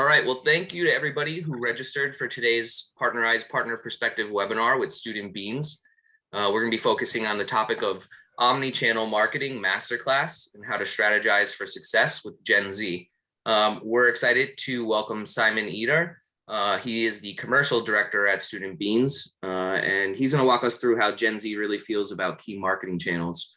All right, well, thank you to everybody who registered for today's Partnerize Partner Perspective webinar with Student Beans. We're going to be focusing on the topic of Omnichannel Marketing Masterclass and how to strategize for success with Gen Z. We're excited to welcome Simon Eder. He is the commercial director at Student Beans, and he's going to walk us through how Gen Z really feels about key marketing channels.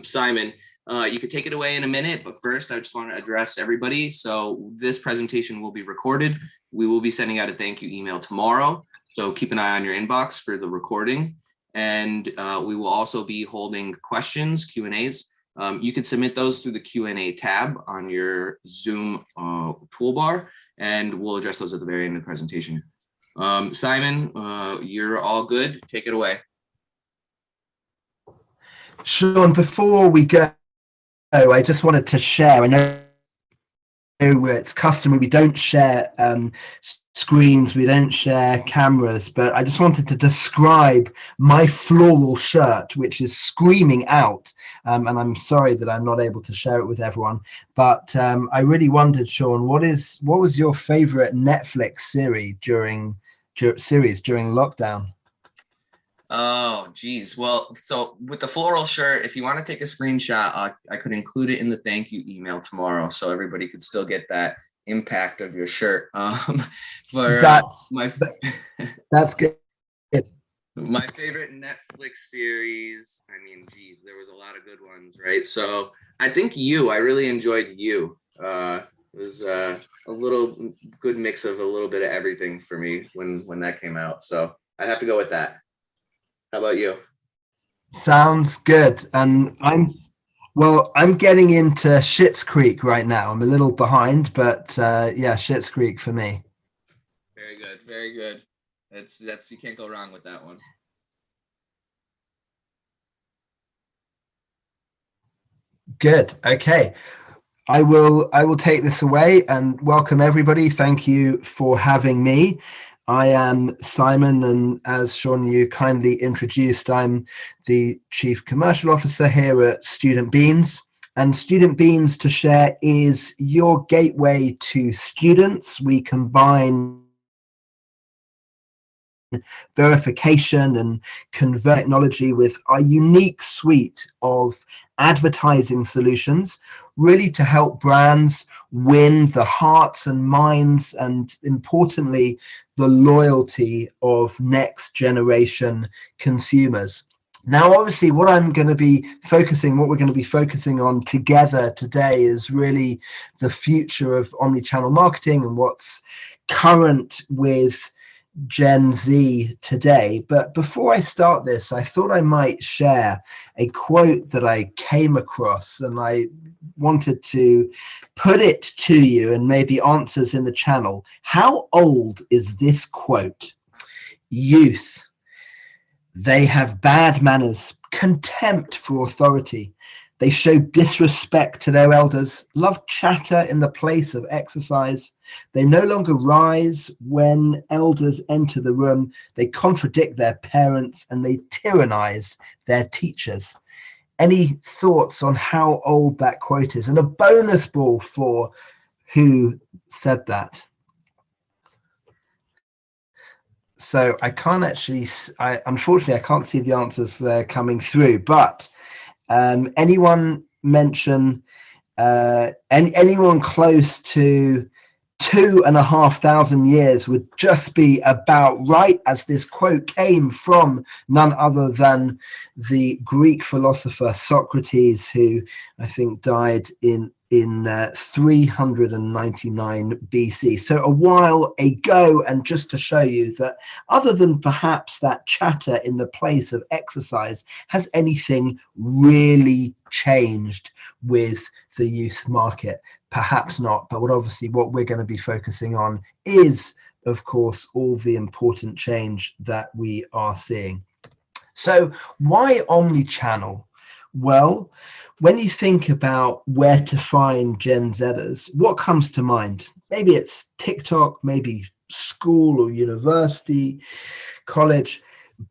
Simon, you could take it away in a minute, but first I just want to address everybody. So this presentation will be recorded. We will be sending out a thank you email tomorrow. So keep an eye on your inbox for the recording. And we will also be holding questions, Q&As. You can submit those through the Q&A tab on your Zoom toolbar, and we'll address those at the very end of the presentation. Simon, you're all good. Take it away. Sean, before we go, I just wanted to share, I know it's customary, we don't share screens, we don't share cameras, but I just wanted to describe my floral shirt, which is screaming out, and I'm sorry that I'm not able to share it with everyone, but I really wondered, Sean, what was your favorite Netflix series during lockdown? Oh, geez. Well, so with the floral shirt, if you want to take a screenshot, I could include it in the thank you email tomorrow, so everybody could still get that impact of your shirt. That's good. My favorite Netflix series, I mean, geez, there was a lot of good ones, right? So I think I really enjoyed You. It was a little good mix of a little bit of everything for me when that came out. So I'd have to go with that. How about you? Sounds good. And I'm getting into Schitt's Creek right now. I'm a little behind, but yeah, Schitt's Creek for me. Very good, very good. That's you can't go wrong with that one. Good. Okay. I will take this away and welcome everybody. Thank you for having me. I am Simon, and as Sean, you kindly introduced, I'm the Chief Commercial Officer here at Student Beans. And Student Beans, to share, is your gateway to students. We combine verification and convert technology with our unique suite of advertising solutions, really to help brands win the hearts and minds, and importantly, the loyalty of next generation consumers. Now, obviously, what we're going to be focusing on together today is really the future of omnichannel marketing and what's current with Gen Z today. But before I start this, I thought I might share a quote that I came across, and I wanted to put it to you and maybe answers in the channel. How old is this quote? Youth. They have bad manners, contempt for authority. They show disrespect to their elders, love chatter in the place of exercise. They no longer rise when elders enter the room. They contradict their parents and they tyrannize their teachers. Any thoughts on how old that quote is? And a bonus ball for who said that. So I can't actually, unfortunately, I can't see the answers coming through, but anyone mention anyone close to 2,500 years would just be about right, as this quote came from none other than the Greek philosopher Socrates, who I think died in 399 BC. So a while ago. And just to show you that other than perhaps that chatter in the place of exercise, has anything really changed with the youth market? Perhaps not, but what we're going to be focusing on is, of course, all the important change that we are seeing. So why omnichannel? Well, when you think about where to find Gen Zers, what comes to mind? Maybe it's TikTok, maybe school or university, college.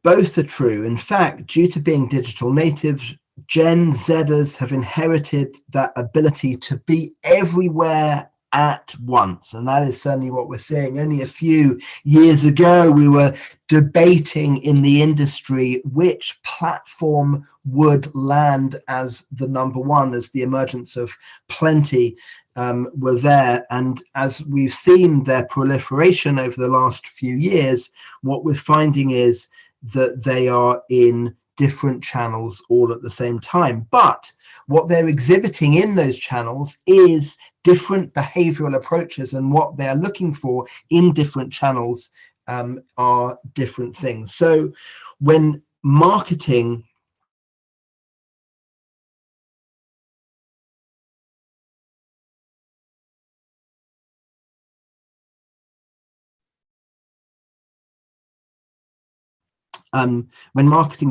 Both are true. In fact, due to being digital natives, Gen Zers have inherited that ability to be everywhere at once. And that is certainly what we're seeing. Only a few years ago, we were debating in the industry which platform would land as the number one, as the emergence of plenty were there. And as we've seen their proliferation over the last few years, what we're finding is that they are in different channels all at the same time. But what they're exhibiting in those channels is different behavioral approaches, and what they're looking for in different channels are different things. So when marketing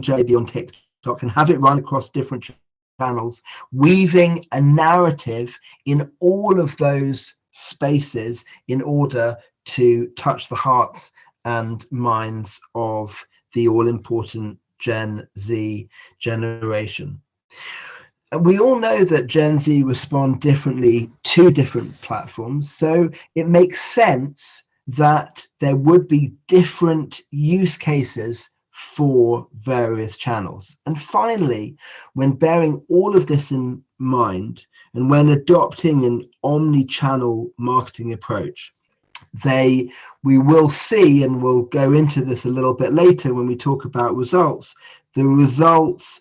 journey on TikTok and have it run across different channels, weaving a narrative in all of those spaces in order to touch the hearts and minds of the all-important Gen Z generation. We all know that Gen Z respond differently to different platforms, so it makes sense that there would be different use cases for various channels. And finally, when bearing all of this in mind, and when adopting an omni-channel marketing approach, we will see, and we'll go into this a little bit later when we talk about results, the results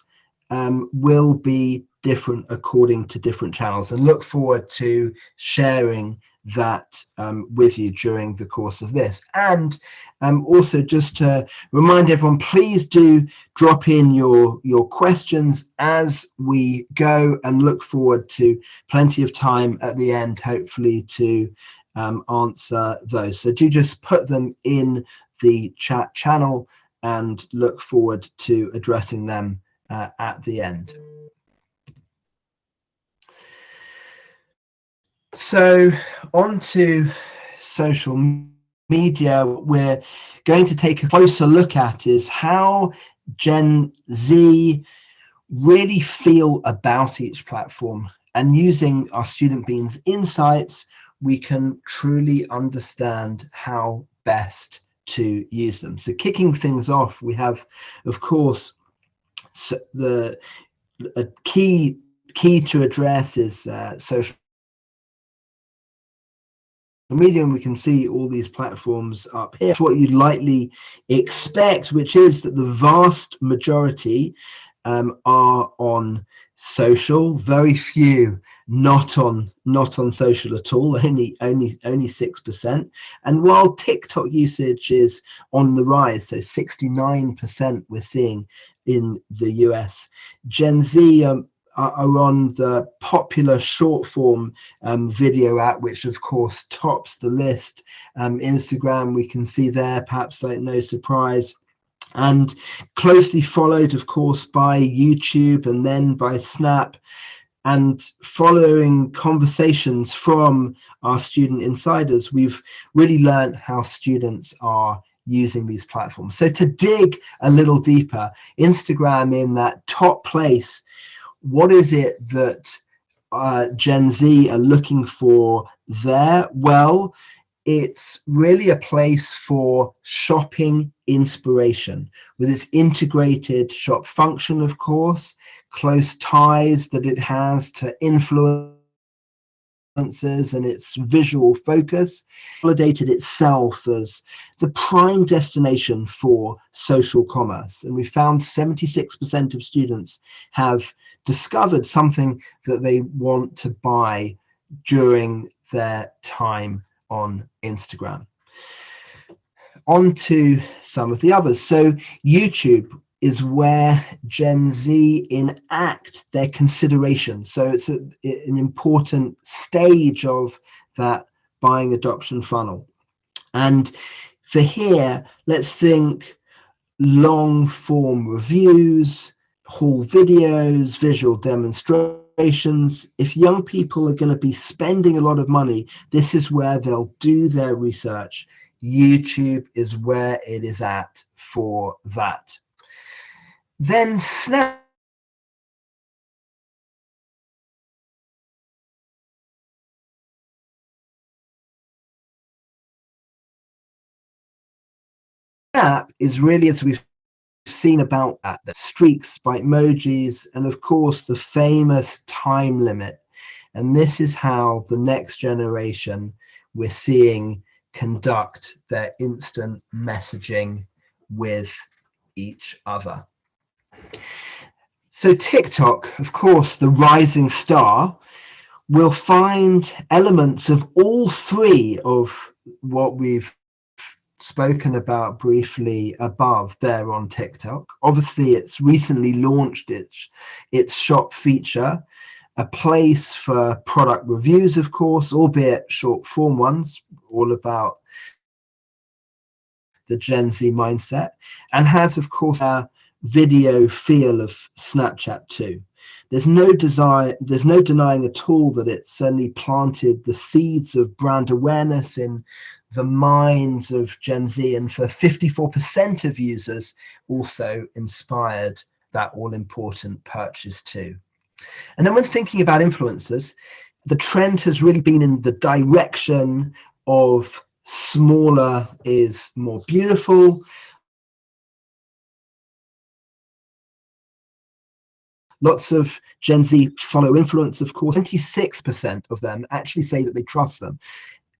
will be different according to different channels, and look forward to sharing that with you during the course of this. And also, just to remind everyone, please do drop in your questions as we go, and look forward to plenty of time at the end, hopefully, to answer those. So do just put them in the chat channel, and look forward to addressing them at the end. So on to social media, we're going to take a closer look at is how Gen Z really feel about each platform, and using our Student Beans insights, we can truly understand how best to use them. So kicking things off, we have, of course, a key to address is social media, and we can see all these platforms up here. It's what you'd likely expect, which is that the vast majority are on social, very few not on social at all, only 6%. And while TikTok usage is on the rise, so 69% we're seeing in the US, Gen Z are on the popular short form video app, which of course tops the list. Instagram, we can see there, perhaps like no surprise, and closely followed, of course, by YouTube, and then by Snap. And following conversations from our student insiders, we've really learned how students are using these platforms. So to dig a little deeper, Instagram in that top place, what is it that Gen Z are looking for there? Well, it's really a place for shopping inspiration, with its integrated shop function, of course, close ties that it has to influencers and its visual focus, validated itself as the prime destination for social commerce. And we found 76% of students have discovered something that they want to buy during their time on Instagram. On to some of the others. So YouTube is where Gen Z enact their consideration. So it's an important stage of that buying adoption funnel. And for here, let's think long form reviews, haul videos, visual demonstrations. If young people are going to be spending a lot of money, this is where they'll do their research. YouTube is where it is at for that. Then Snap app is really, as we've seen about that, the streaks by emojis, and of course the famous time limit. And this is how the next generation we're seeing conduct their instant messaging with each other. So TikTok, of course, the rising star, will find elements of all three of what we've spoken about briefly above there on TikTok. Obviously, it's recently launched its shop feature, a place for product reviews, of course, albeit short form ones, all about the Gen Z mindset, and has, of course, a video feel of Snapchat too. There's no denying at all that it certainly planted the seeds of brand awareness in the minds of Gen Z, and for 54% of users also inspired that all-important purchase too. And then when thinking about influencers, the trend has really been in the direction of smaller is more beautiful. Lots of Gen Z follow influence, of course. 26% of them actually say that they trust them.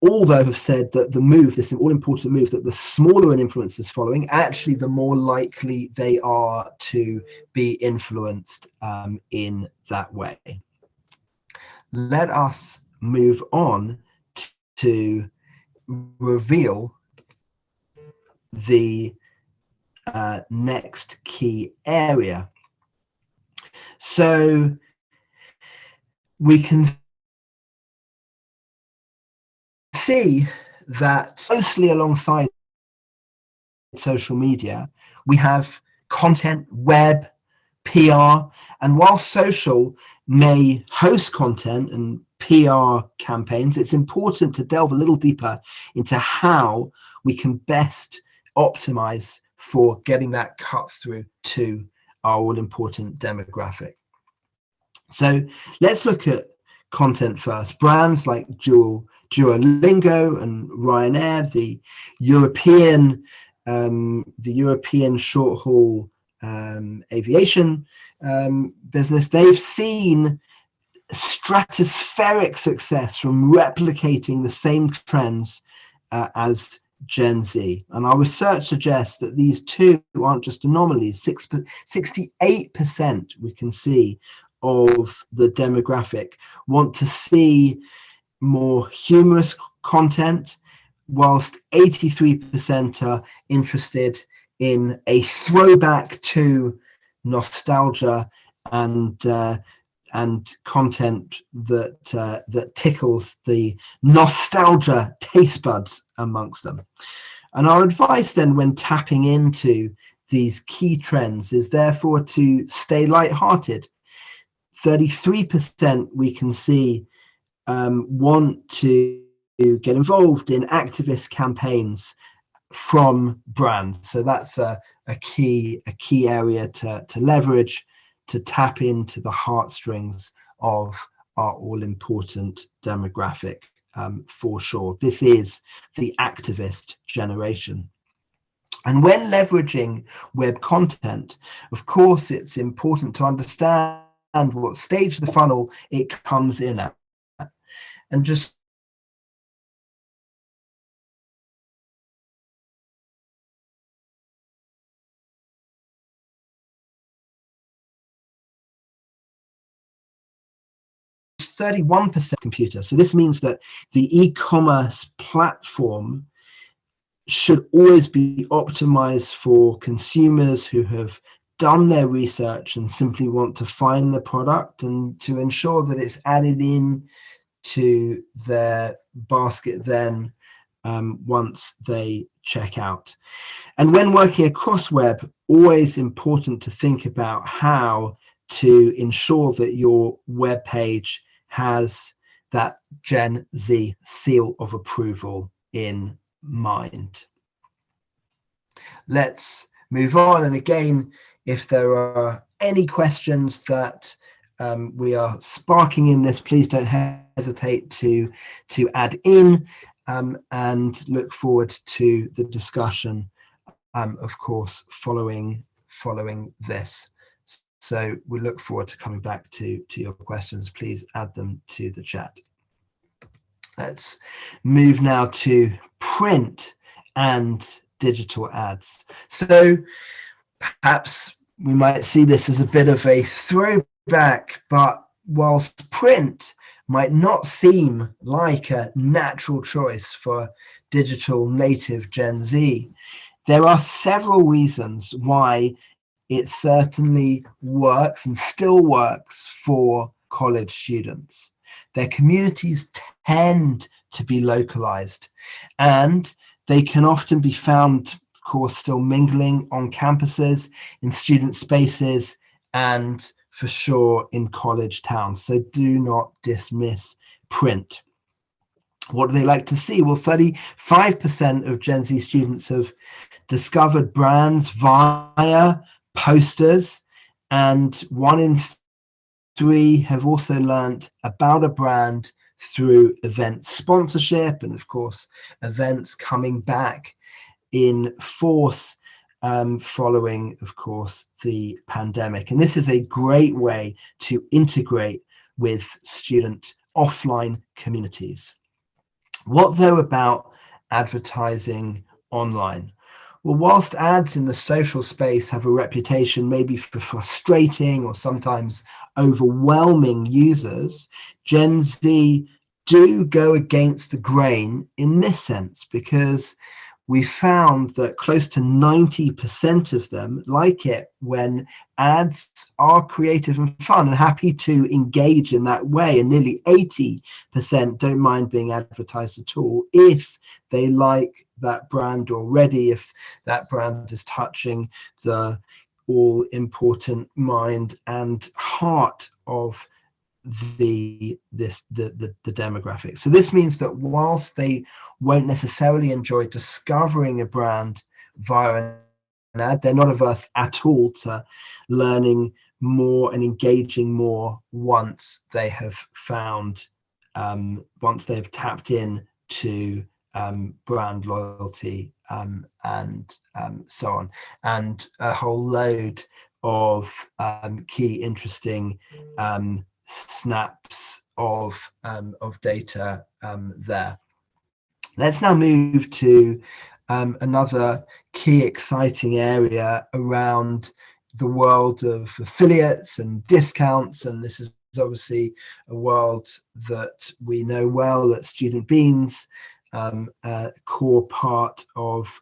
Although have said that the move, this all-important move, that the smaller an influencer is following, actually the more likely they are to be influenced in that way. Let us move on to reveal the next key area. So we can see that closely alongside social media, we have content, web, PR, and while social may host content and PR campaigns, it's important to delve a little deeper into how we can best optimize for getting that cut through to our all-important demographic. So let's look at content first. Brands like Duolingo and Ryanair, the European short-haul aviation business, they've seen stratospheric success from replicating the same trends as Gen Z. And our research suggests that these two aren't just anomalies. 68% we can see of the demographic want to see more humorous content, whilst 83% are interested in a throwback to nostalgia and content that tickles the nostalgia taste buds amongst them. And our advice then when tapping into these key trends is therefore to stay lighthearted. 33% we can see want to get involved in activist campaigns from brands. So that's a key area to leverage, to tap into the heartstrings of our all-important demographic, for sure. This is the activist generation. And when leveraging web content, of course, it's important to understand what stage of the funnel it comes in at. And just %31% computer. So this means that the e-commerce platform should always be optimized for consumers who have done their research and simply want to find the product, and to ensure that it's added in to their basket then once they check out. And when working across web, always important to think about how to ensure that your web page has that Gen Z seal of approval in mind. Let's move on. And again, if there are any questions that we are sparking in this, please don't hesitate to add in, and look forward to the discussion of course, following this. So we look forward to coming back to your questions. Please add them to the chat. Let's move now to print and digital ads. So perhaps we might see this as a bit of a throwback, but whilst print might not seem like a natural choice for digital native Gen Z, there are several reasons why it certainly works and still works for college students. Their communities tend to be localized, and they can often be found, of course, still mingling on campuses, in student spaces, and for sure in college towns. So do not dismiss print. What do they like to see? Well, 35% of Gen Z students have discovered brands via posters, and 1 in 3 have also learnt about a brand through event sponsorship, and of course events coming back in force following, of course, the pandemic. And this is a great way to integrate with student offline communities. What though about advertising online? Well, whilst ads in the social space have a reputation maybe for frustrating or sometimes overwhelming users, Gen Z do go against the grain in this sense, because we found that close to 90% of them like it when ads are creative and fun and happy to engage in that way, and nearly 80% don't mind being advertised at all if they like that brand already, if that brand is touching the all-important mind and heart of the demographic. So this means that whilst they won't necessarily enjoy discovering a brand via an ad, they're not averse at all to learning more and engaging more once they have found, once they've tapped in to brand loyalty and so on, and a whole load of key interesting snaps of data there. Let's now move to another key exciting area around the world of affiliates and discounts, and this is obviously a world that we know well at Student Beans, a core part of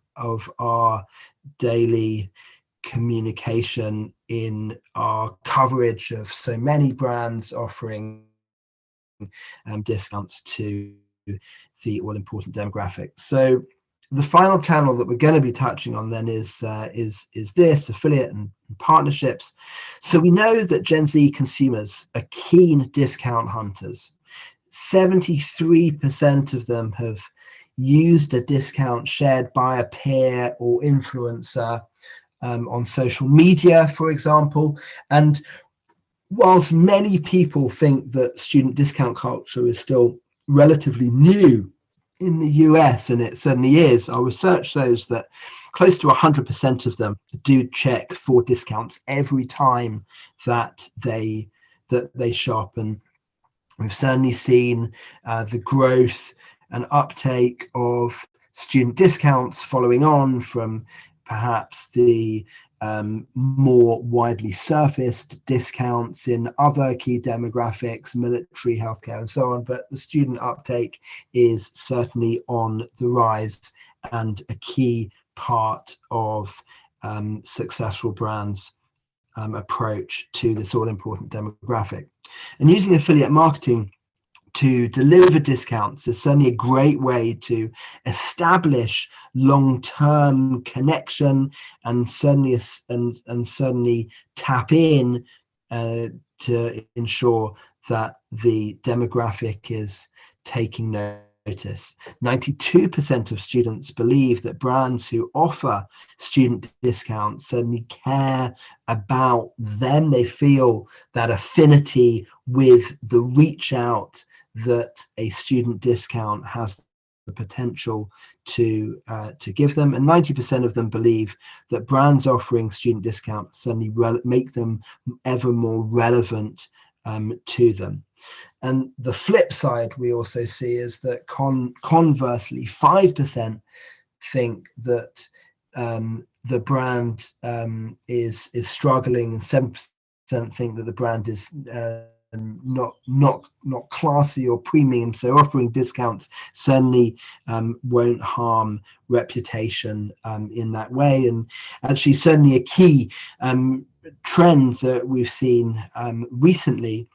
our daily communication in our coverage of so many brands offering discounts to the all-important demographic. So the final channel that we're going to be touching on then is this affiliate and partnerships. So we know that Gen Z consumers are keen discount hunters. 73% of them have used a discount shared by a peer or influencer on social media, for example. And whilst many people think that student discount culture is still relatively new in the US, and it certainly is, our research shows that close to 100% of them do check for discounts every time that they shop. And we've certainly seen the growth and uptake of student discounts following on from perhaps the more widely surfaced discounts in other key demographics, military, healthcare, and so on. But the student uptake is certainly on the rise and a key part of successful brands' approach to this all-important demographic. And using affiliate marketing to deliver discounts is certainly a great way to establish long-term connection and certainly tap in to ensure that the demographic is taking notice. 92% of students believe that brands who offer student discounts certainly care about them. They feel that affinity with the reach out that a student discount has the potential to give them, and 90% of them believe that brands offering student discounts certainly make them ever more relevant to them. And the flip side we also see is that conversely, 5% think that the brand is struggling, and 7% think that the brand is not classy or premium. So offering discounts certainly won't harm reputation in that way. And actually, certainly a key trend that we've seen recently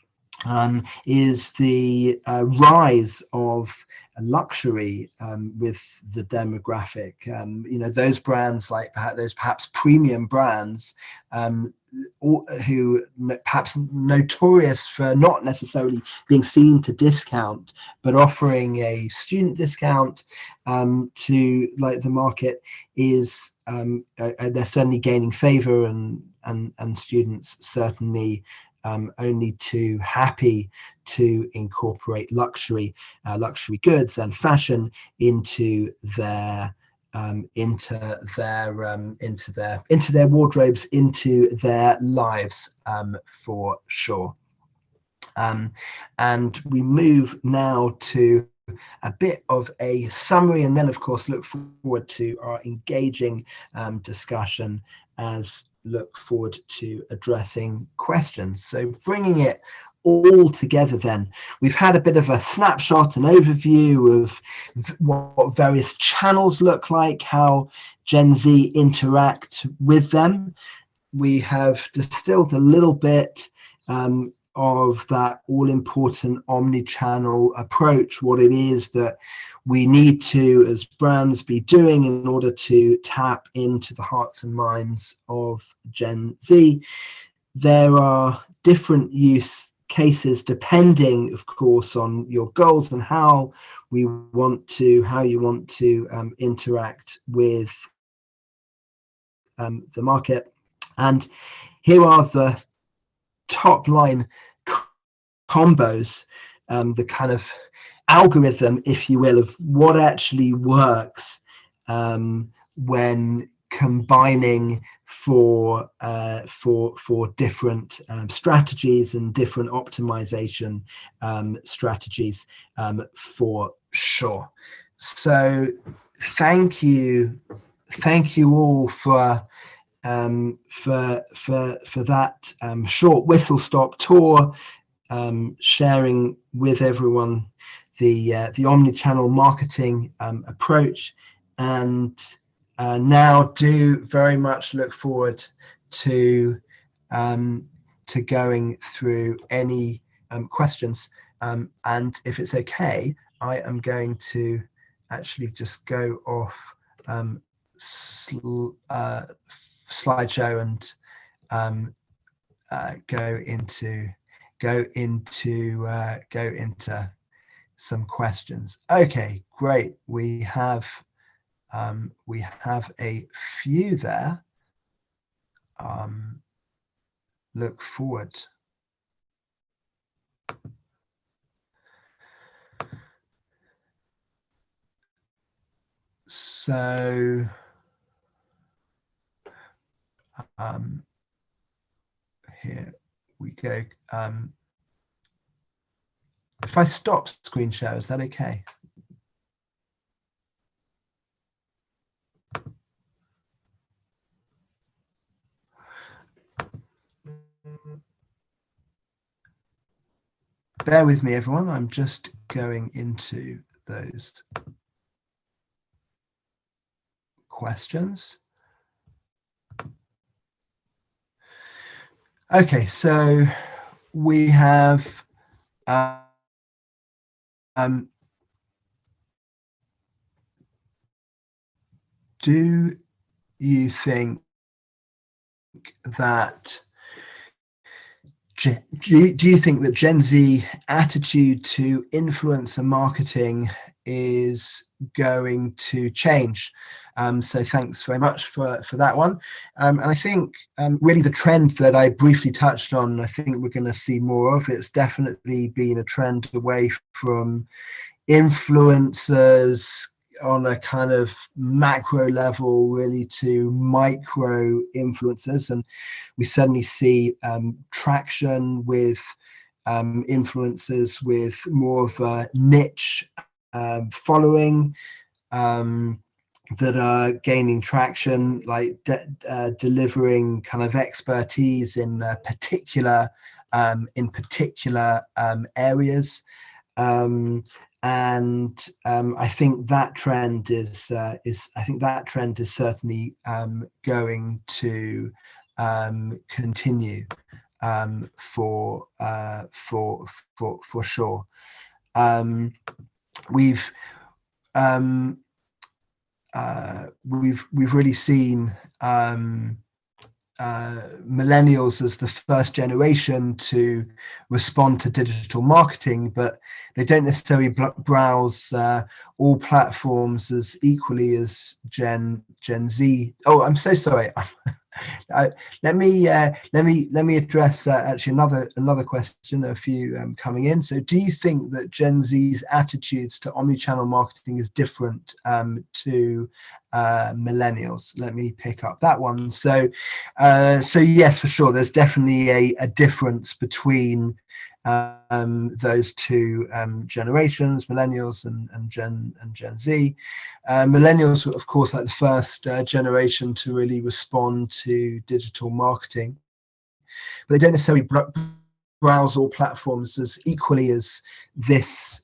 is the rise of luxury with the demographic. Those brands, like perhaps premium brands, who perhaps notorious for not necessarily being seen to discount, but offering a student discount to like the market is they're certainly gaining favor, and students certainly only too happy to incorporate luxury goods and fashion into their wardrobes, into their lives, for sure. And we move now to a bit of a summary, and then of course look forward to our engaging discussion, as look forward to addressing questions. So bringing it all together, then we've had a bit of a snapshot, an overview of what various channels look like, how Gen Z interact with them. We have distilled a little bit of that all-important omni-channel approach, what it is that we need to, as brands, be doing in order to tap into the hearts and minds of Gen Z. There are different use cases depending, of course, on your goals and how you want to interact with the market. And here are the top line combos, the kind of algorithm, if you will, of what actually works when combining for different strategies and different optimization strategies, for sure. So thank you all for that short whistle stop tour, sharing with everyone the omni-channel marketing approach, and now do very much look forward to going through any questions, and if it's okay, I am going to actually just go off slideshow and go into some questions. Okay, great. We have a few there. Look forward. So here we go. If I stop screen share, is that okay? Bear with me, everyone. I'm just going into those questions. Okay, so we have do you think that Gen Z attitude to influencer marketing is going to change? So thanks very much for that one. And I think really the trend that I briefly touched on, I think we're going to see more of. It's definitely been a trend away from influencers on a kind of macro level really to micro influencers, and we certainly see traction with influencers with more of a niche following that are gaining traction, like delivering kind of expertise in particular areas. I think that trend is certainly going to continue for sure. We've really seen millennials as the first generation to respond to digital marketing, but they don't necessarily browse all platforms as equally as Gen Z. Oh, I'm so sorry. Let me address actually another question. There are a few coming in. So, do you think that Gen Z's attitudes to omnichannel marketing is different to millennials? Let me pick up that one. So yes, for sure, there's definitely a difference between those two generations, millennials and Gen Z. Millennials were, of course, like the first generation to really respond to digital marketing, but they don't necessarily browse all platforms as equally as this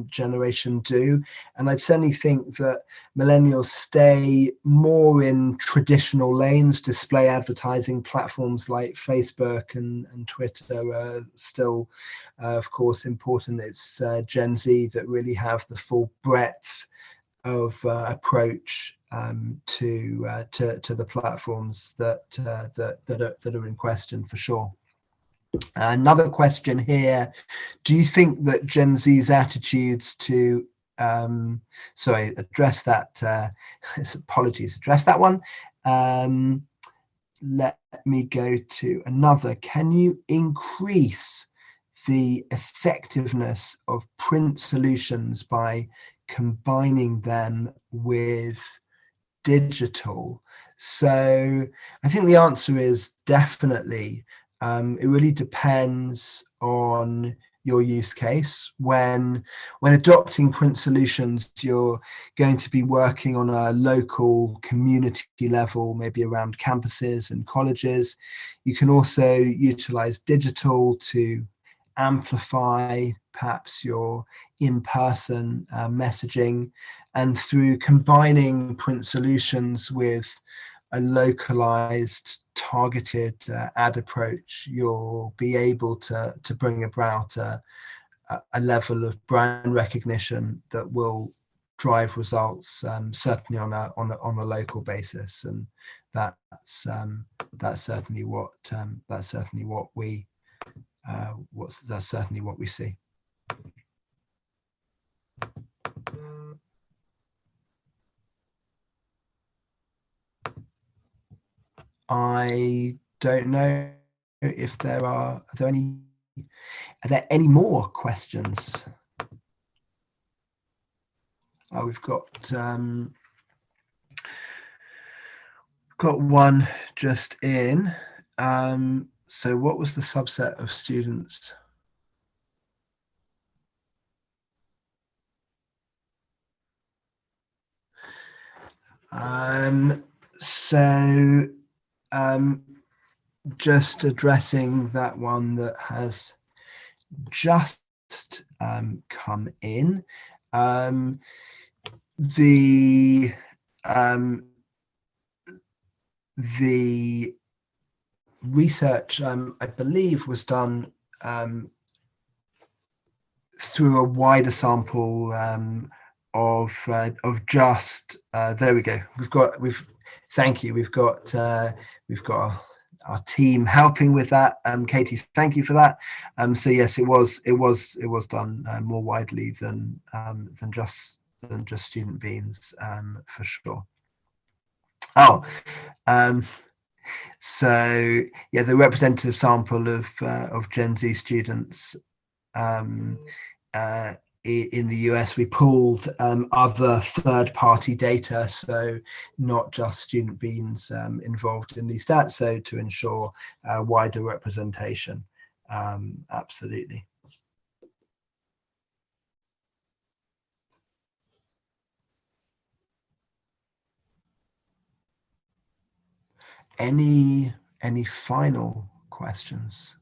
generation do. And I'd certainly think that millennials stay more in traditional lanes. Display advertising platforms like Facebook and Twitter are still, of course, important. It's Gen Z that really have the full breadth of approach to the platforms that are in question, for sure. Another question here: do you think that Gen Z's attitudes to address that address that one. Let me go to another. Can you increase the effectiveness of print solutions by combining them with digital? So I think the answer is definitely. It really depends on your use case. When adopting print solutions, you're going to be working on a local community level, maybe around campuses and colleges. You can also utilize digital to amplify perhaps your in-person messaging, and through combining print solutions with a localized targeted ad approach, you'll be able to bring about a level of brand recognition that will drive results, certainly on a local basis, and that's certainly what we see. I don't know if are there any more questions? Oh, we've got one just in. So what was the subset of students? Just addressing that one that has just come in. The research, I believe, was done through a wider sample of just there we go. Thank you. We've got our team helping with that. Katie, thank you for that. So yes, it was done more widely than just student beans, for sure. Oh, so yeah, the representative sample of Gen Z students in the US, we pulled other third-party data, so not just Student Beans involved in these stats, so to ensure wider representation. Absolutely. Any final questions?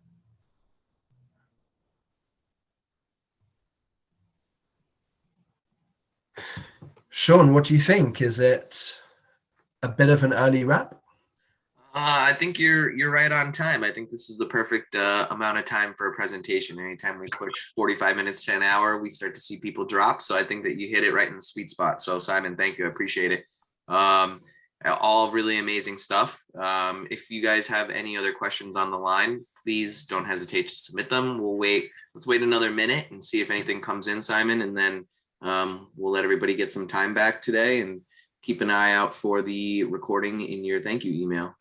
Sean, what do you think? Is it a bit of an early wrap? I think you're right on time. I think this is the perfect amount of time for a presentation. Anytime we push 45 minutes to an hour, we start to see people drop. So I think that you hit it right in the sweet spot. So Simon, thank you. I appreciate it. All really amazing stuff. If you guys have any other questions on the line, please don't hesitate to submit them. Let's wait another minute and see if anything comes in, Simon, and then we'll let everybody get some time back today, and keep an eye out for the recording in your thank you email.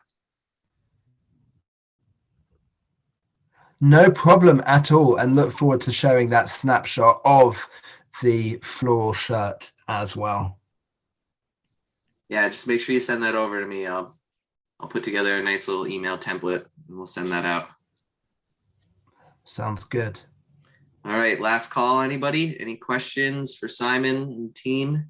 No problem at all, and look forward to sharing that snapshot of the floral shirt as well. Yeah, just make sure you send that over to me. I'll put together a nice little email template and we'll send that out. Sounds good. All right, last call, anybody? Any questions for Simon and team?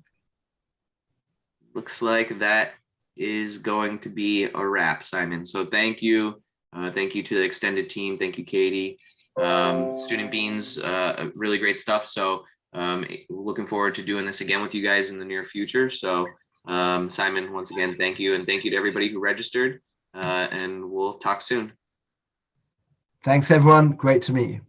Looks like that is going to be a wrap, Simon. So thank you. Thank you to the extended team. Thank you, Katie. Student Beans, really great stuff. So looking forward to doing this again with you guys in the near future. So Simon, once again, thank you. And thank you to everybody who registered. And we'll talk soon. Thanks, everyone. Great to meet you.